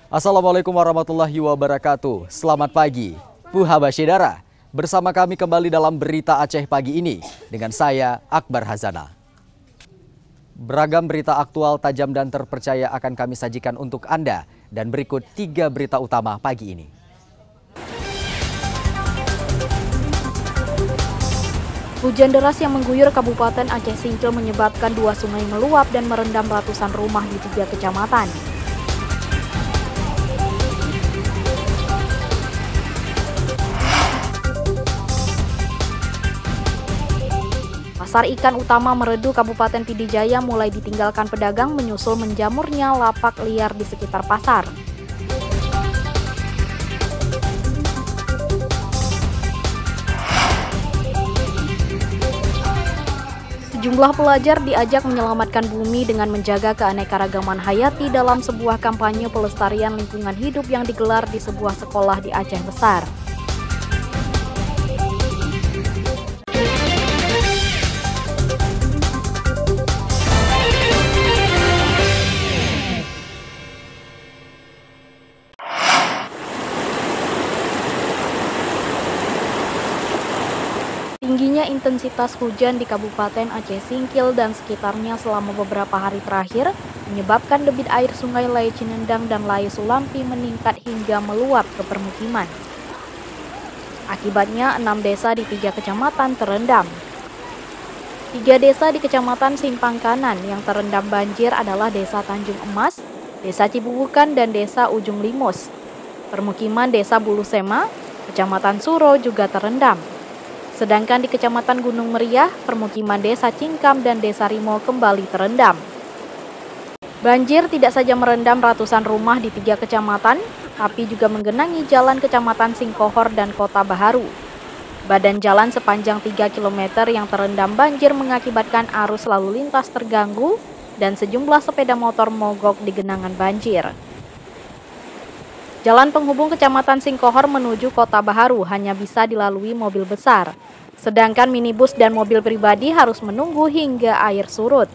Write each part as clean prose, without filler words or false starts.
Assalamualaikum warahmatullahi wabarakatuh. Selamat pagi, Puha Basyedara. Bersama kami kembali dalam Berita Aceh pagi ini dengan saya Akbar Hazana. Beragam berita aktual, tajam dan terpercaya akan kami sajikan untuk Anda. Dan berikut 3 berita utama pagi ini. Hujan deras yang mengguyur Kabupaten Aceh Singkil menyebabkan 2 sungai meluap dan merendam ratusan rumah di 3 kecamatan. Pasar ikan utama Meredu Kabupaten Pidijaya mulai ditinggalkan pedagang menyusul menjamurnya lapak liar di sekitar pasar. Sejumlah pelajar diajak menyelamatkan bumi dengan menjaga keanekaragaman hayati dalam sebuah kampanye pelestarian lingkungan hidup yang digelar di sebuah sekolah di Aceh Besar. Tingginya intensitas hujan di Kabupaten Aceh Singkil dan sekitarnya selama beberapa hari terakhir menyebabkan debit air sungai Lai Cinendang dan Lai Sulampi meningkat hingga meluap ke permukiman. Akibatnya 6 desa di 3 kecamatan terendam. 3 desa di Kecamatan Simpang Kanan yang terendam banjir adalah Desa Tanjung Emas, Desa Cibubukan, dan Desa Ujung Limus. Permukiman Desa Bulu Sema, Kecamatan Suro juga terendam. Sedangkan di Kecamatan Gunung Meriah, permukiman Desa Cingkam dan Desa Rimo kembali terendam. Banjir tidak saja merendam ratusan rumah di 3 kecamatan, tapi juga menggenangi jalan Kecamatan Singkohor dan Kota Baharu. Badan jalan sepanjang 3 km yang terendam banjir mengakibatkan arus lalu lintas terganggu dan sejumlah sepeda motor mogok di genangan banjir. Jalan penghubung Kecamatan Singkohor menuju Kota Baharu hanya bisa dilalui mobil besar, sedangkan minibus dan mobil pribadi harus menunggu hingga air surut.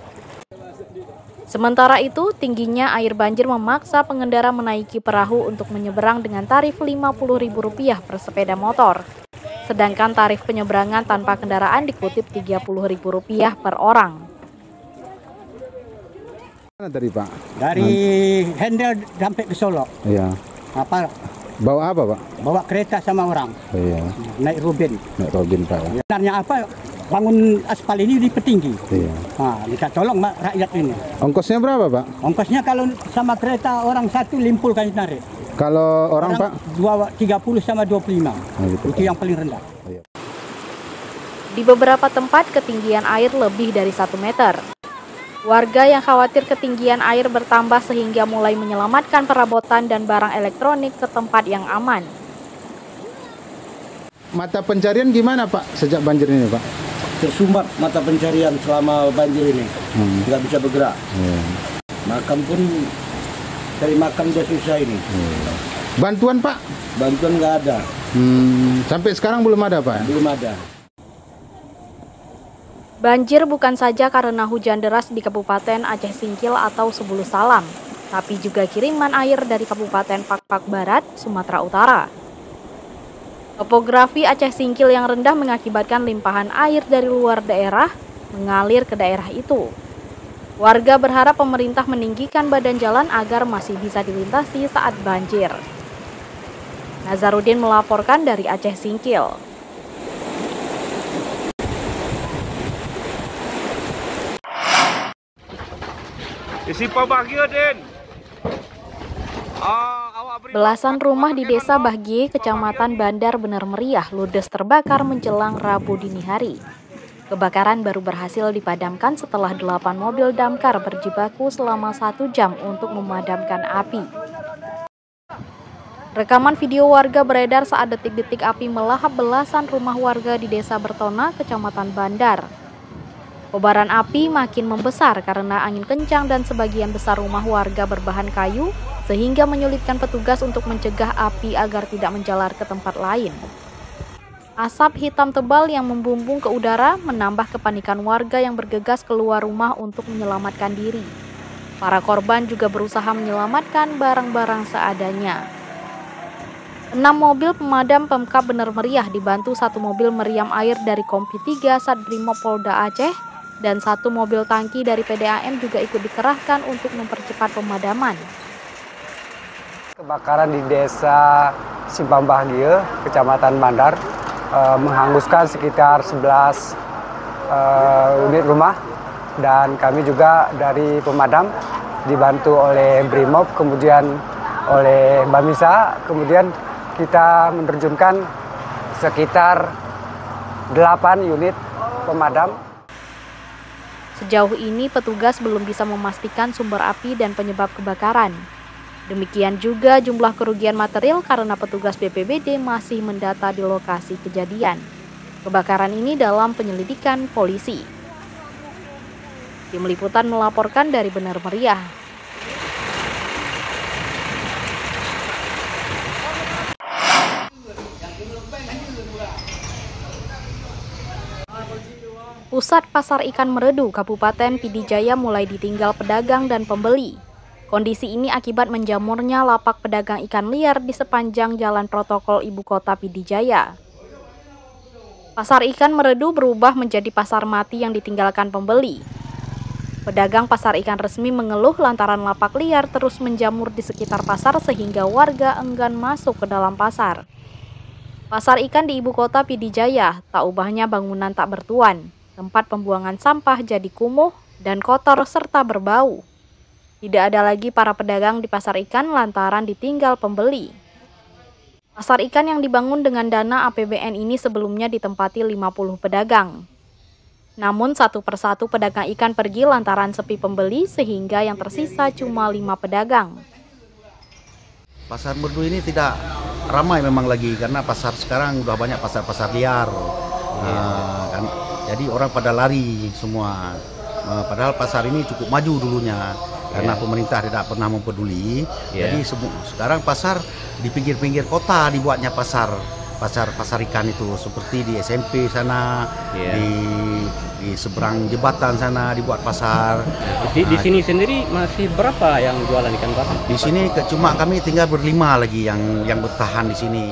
Sementara itu, tingginya air banjir memaksa pengendara menaiki perahu untuk menyeberang dengan tarif Rp50.000 per sepeda motor, sedangkan tarif penyeberangan tanpa kendaraan dikutip Rp30.000 per orang. Mana tadi Pak? Dari Hendel sampai ke Solo. Iya. Apa? Bawa apa Pak? Bawa kereta sama orang. Iya. Naik Rubin. Naik Robin Pak. Ya. Sebenarnya apa? Bangun aspal ini di petinggi. Iya. Minta tolong rakyat ini. Ongkosnya berapa Pak? Ongkosnya kalau sama kereta orang satu limpul kan narik. Kalau orang Pak? 30 sama 25. Gitu, itu yang paling rendah. Iya. Di beberapa tempat ketinggian air lebih dari 1 meter. Warga yang khawatir ketinggian air bertambah sehingga mulai menyelamatkan perabotan dan barang elektronik ke tempat yang aman. Mata pencarian gimana Pak sejak banjir ini Pak? Tersumbat mata pencarian selama banjir ini, nggak bisa bergerak. Makan pun, cari makan udah susah ini. Bantuan Pak? Bantuan nggak ada. Sampai sekarang belum ada Pak? Belum ada. Banjir bukan saja karena hujan deras di Kabupaten Aceh Singkil atau Sebulu Salam, tapi juga kiriman air dari Kabupaten Pakpak Barat, Sumatera Utara. Topografi Aceh Singkil yang rendah mengakibatkan limpahan air dari luar daerah mengalir ke daerah itu. Warga berharap pemerintah meninggikan badan jalan agar masih bisa dilintasi saat banjir. Nazarudin melaporkan dari Aceh Singkil. Belasan rumah di Desa Bahgie, Kecamatan Bandar Bener Meriah, ludes terbakar menjelang Rabu dini hari. Kebakaran baru berhasil dipadamkan setelah 8 mobil damkar berjibaku selama 1 jam untuk memadamkan api. Rekaman video warga beredar saat detik-detik api melahap belasan rumah warga di Desa Bertona, Kecamatan Bandar. Kobaran api makin membesar karena angin kencang dan sebagian besar rumah warga berbahan kayu sehingga menyulitkan petugas untuk mencegah api agar tidak menjalar ke tempat lain. Asap hitam tebal yang membumbung ke udara menambah kepanikan warga yang bergegas keluar rumah untuk menyelamatkan diri. Para korban juga berusaha menyelamatkan barang-barang seadanya. 6 mobil pemadam Pemkab Bener Meriah dibantu 1 mobil meriam air dari Kompi 3 Satbrimob Polda Aceh dan 1 mobil tangki dari PDAM juga ikut dikerahkan untuk mempercepat pemadaman. Kebakaran di Desa Simpang Bahagia, Kecamatan Bandar, menghanguskan sekitar 11 unit rumah, dan kami juga dari pemadam dibantu oleh Brimob, kemudian oleh Bamisa, kemudian kita menerjunkan sekitar 8 unit pemadam. Sejauh ini petugas belum bisa memastikan sumber api dan penyebab kebakaran. Demikian juga jumlah kerugian material karena petugas BPBD masih mendata di lokasi kejadian. Kebakaran ini dalam penyelidikan polisi. Tim Liputan melaporkan dari Bener Meriah. Pusat Pasar Ikan Meredu, Kabupaten Pidi Jaya mulai ditinggal pedagang dan pembeli. Kondisi ini akibat menjamurnya lapak pedagang ikan liar di sepanjang jalan protokol Ibu Kota Pidi Jaya. Pasar ikan Meredu berubah menjadi pasar mati yang ditinggalkan pembeli. Pedagang pasar ikan resmi mengeluh lantaran lapak liar terus menjamur di sekitar pasar sehingga warga enggan masuk ke dalam pasar. Pasar ikan di Ibu Kota Pidi Jaya tak ubahnya bangunan tak bertuan. Tempat pembuangan sampah jadi kumuh dan kotor serta berbau. Tidak ada lagi para pedagang di pasar ikan lantaran ditinggal pembeli. Pasar ikan yang dibangun dengan dana APBN ini sebelumnya ditempati 50 pedagang. Namun satu persatu pedagang ikan pergi lantaran sepi pembeli sehingga yang tersisa cuma 5 pedagang. Pasar Meredu ini tidak ramai memang lagi karena pasar sekarang udah banyak pasar-pasar liar. Kan, jadi orang pada lari semua. Padahal pasar ini cukup maju dulunya karena pemerintah tidak pernah mempeduli. Jadi sekarang pasar di pinggir-pinggir kota dibuatnya pasar ikan itu, seperti di SMP sana, di seberang jembatan sana dibuat pasar. Di sini sendiri masih berapa yang jualan ikan bakar? Di sini cuma kami tinggal berlima lagi yang bertahan di sini.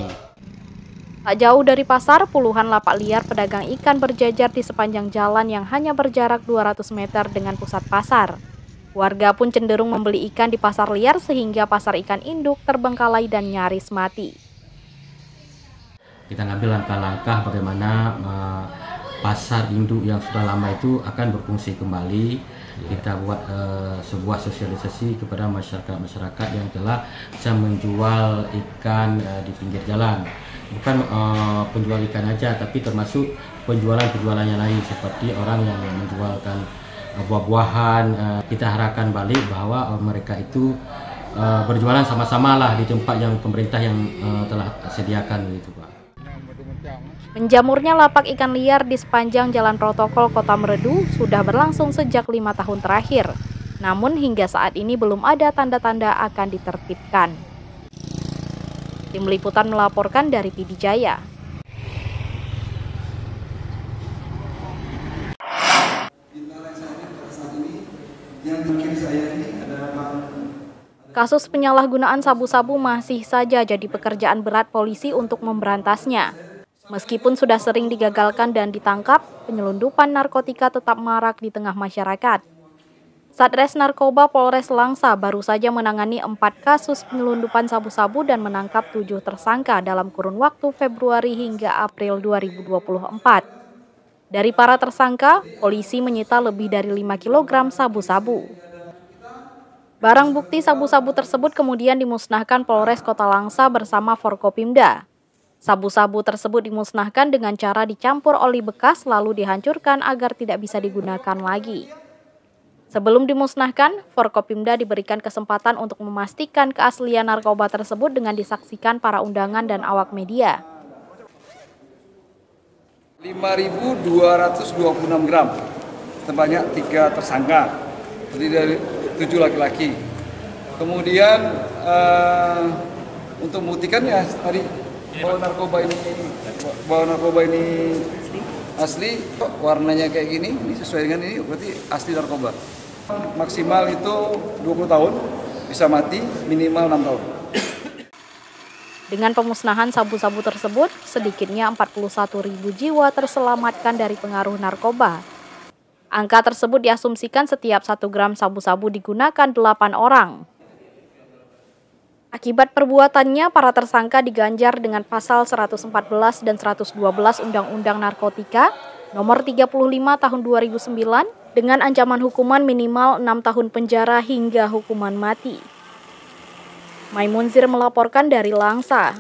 Tak jauh dari pasar, puluhan lapak liar pedagang ikan berjajar di sepanjang jalan yang hanya berjarak 200 meter dengan pusat pasar. Warga pun cenderung membeli ikan di pasar liar sehingga pasar ikan induk terbengkalai dan nyaris mati. Kita ngambil langkah-langkah bagaimana pasar induk yang sudah lama itu akan berfungsi kembali. Kita buat sebuah sosialisasi kepada masyarakat yang telah bisa menjual ikan di pinggir jalan. Bukan penjual ikan aja, tapi termasuk penjualan yang lain seperti orang yang menjualkan buah-buahan. Kita harapkan balik bahwa mereka itu berjualan sama-sama lah di tempat yang pemerintah yang telah sediakan gitu, Pak. Menjamurnya lapak ikan liar di sepanjang jalan protokol Kota Meredu sudah berlangsung sejak 5 tahun terakhir. Namun hingga saat ini belum ada tanda-tanda akan ditertibkan. Tim Liputan melaporkan dari Pidi Jaya. Kasus penyalahgunaan sabu-sabu masih saja jadi pekerjaan berat polisi untuk memberantasnya. Meskipun sudah sering digagalkan dan ditangkap, penyelundupan narkotika tetap marak di tengah masyarakat. Satres Narkoba Polres Langsa baru saja menangani 4 kasus penyelundupan sabu-sabu dan menangkap 7 tersangka dalam kurun waktu Februari hingga April 2024. Dari para tersangka, polisi menyita lebih dari 5 kg sabu-sabu. Barang bukti sabu-sabu tersebut kemudian dimusnahkan Polres Kota Langsa bersama Forkopimda. Sabu-sabu tersebut dimusnahkan dengan cara dicampur oli bekas lalu dihancurkan agar tidak bisa digunakan lagi. Sebelum dimusnahkan, Forkopimda diberikan kesempatan untuk memastikan keaslian narkoba tersebut dengan disaksikan para undangan dan awak media. 5.226 gram, sebanyak 3 tersangka, terdiri dari 7 laki-laki. Kemudian untuk membuktikan ya tadi bahwa narkoba ini asli, warnanya kayak gini, ini sesuai dengan ini berarti asli narkoba. Maksimal itu 20 tahun, bisa mati, minimal 6 tahun. Dengan pemusnahan sabu-sabu tersebut, sedikitnya 41.000 jiwa terselamatkan dari pengaruh narkoba. Angka tersebut diasumsikan setiap 1 gram sabu-sabu digunakan 8 orang. Akibat perbuatannya, para tersangka diganjar dengan pasal 114 dan 112 Undang-Undang Narkotika Nomor 35 Tahun 2009 dengan ancaman hukuman minimal 6 tahun penjara hingga hukuman mati. Maimunzir melaporkan dari Langsa.